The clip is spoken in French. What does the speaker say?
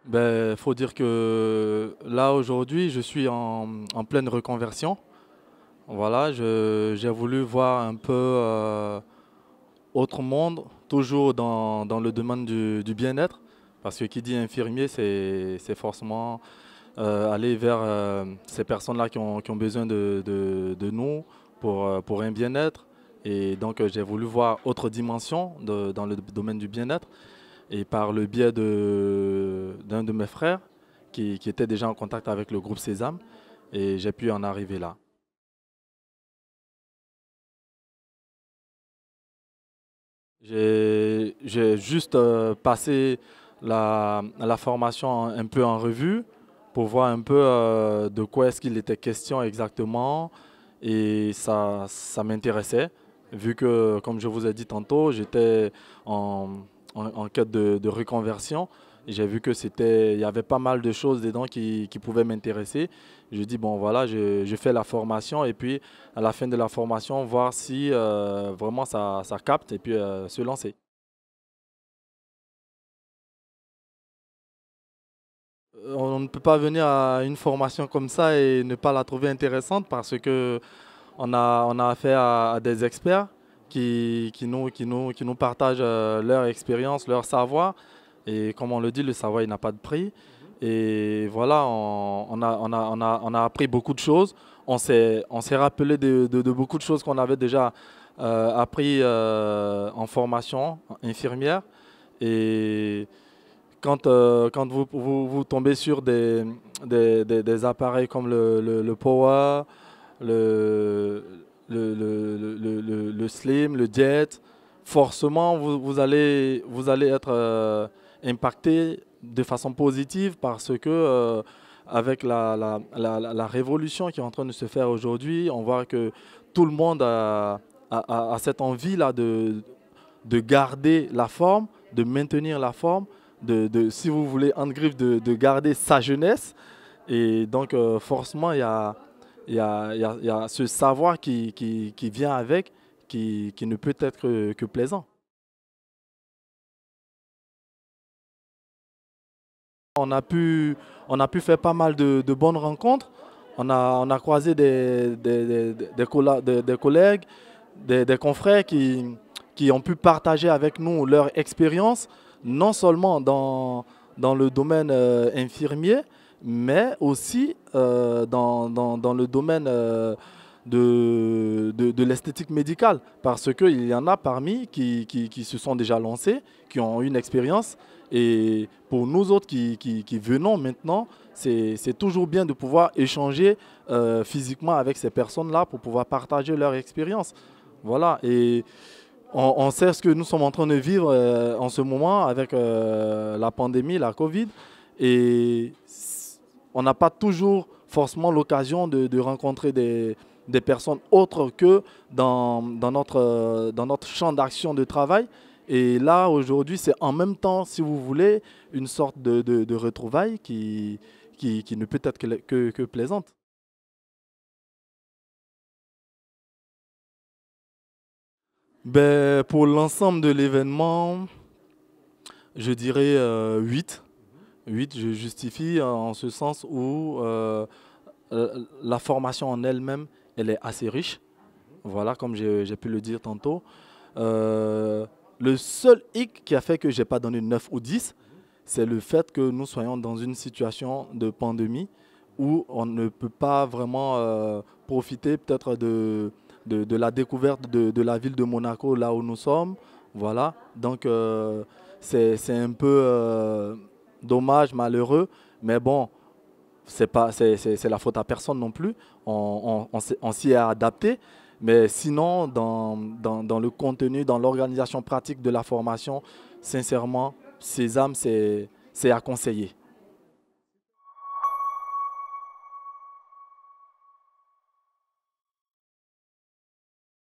Ben, faut dire que là aujourd'hui, je suis en pleine reconversion. Voilà, j'ai voulu voir un peu autre monde, toujours dans le domaine du bien-être, parce que qui dit infirmier, c'est forcément aller vers ces personnes-là qui ont besoin de nous pour un bien-être. Et donc, j'ai voulu voir autre dimension dans le domaine du bien-être. Et par le biais d'un de mes frères qui était déjà en contact avec le groupe Sésame, et j'ai pu en arriver là. J'ai juste passé la formation un peu en revue pour voir un peu de quoi est-ce qu'il était question exactement. Et ça m'intéressait, vu que, comme je vous ai dit tantôt, j'étais en, en quête de reconversion. J'ai vu que il y avait pas mal de choses dedans qui pouvaient m'intéresser. Je dis, bon voilà, je fais la formation et puis à la fin de la formation, voir si vraiment ça capte et puis se lancer. On ne peut pas venir à une formation comme ça et ne pas la trouver intéressante parce que on a affaire à des experts qui nous partagent leur expérience, leur savoir. Et comme on le dit, le savoir, il n'a pas de prix. Et voilà, on a appris beaucoup de choses. On s'est rappelé de beaucoup de choses qu'on avait déjà appris en formation infirmière. Et quand vous tombez sur des appareils comme le Power, le, le Slim, le Jet, forcément vous allez être impacté de façon positive parce que avec la révolution qui est en train de se faire aujourd'hui, on voit que tout le monde a cette envie-là de garder la forme, de maintenir la forme, si vous voulez, en griffe, de garder sa jeunesse. Et donc, forcément, il y a ce savoir qui vient avec, qui ne peut être que plaisant. On a pu, on a pu faire pas mal de bonnes rencontres. On a croisé des collègues, des confrères qui ont pu partager avec nous leur expérience, non seulement dans le domaine infirmier, mais aussi dans le domaine de l'esthétique médicale. Parce qu'il y en a parmi qui se sont déjà lancés, qui ont une expérience. Et pour nous autres qui venons maintenant, c'est toujours bien de pouvoir échanger physiquement avec ces personnes-là pour pouvoir partager leur expérience. Voilà, et on sait ce que nous sommes en train de vivre en ce moment avec la pandémie, la Covid, et on n'a pas toujours forcément l'occasion de rencontrer des personnes autres que dans notre champ d'action de travail. Et là, aujourd'hui, c'est en même temps, si vous voulez, une sorte de retrouvaille qui ne peut être que plaisante. Ben, pour l'ensemble de l'événement, je dirais 8. 8, je justifie en ce sens où la formation en elle-même, elle est assez riche. Voilà, comme j'ai pu le dire tantôt. Euh, le seul hic qui a fait que je n'ai pas donné 9 ou 10, c'est le fait que nous soyons dans une situation de pandémie où on ne peut pas vraiment profiter peut-être de la découverte de la ville de Monaco, là où nous sommes. Voilà, donc c'est un peu dommage, malheureux, mais bon, c'est la faute à personne non plus. On s'y est adapté. Mais sinon, dans le contenu, dans l'organisation pratique de la formation, sincèrement, Sésame, c'est à conseiller.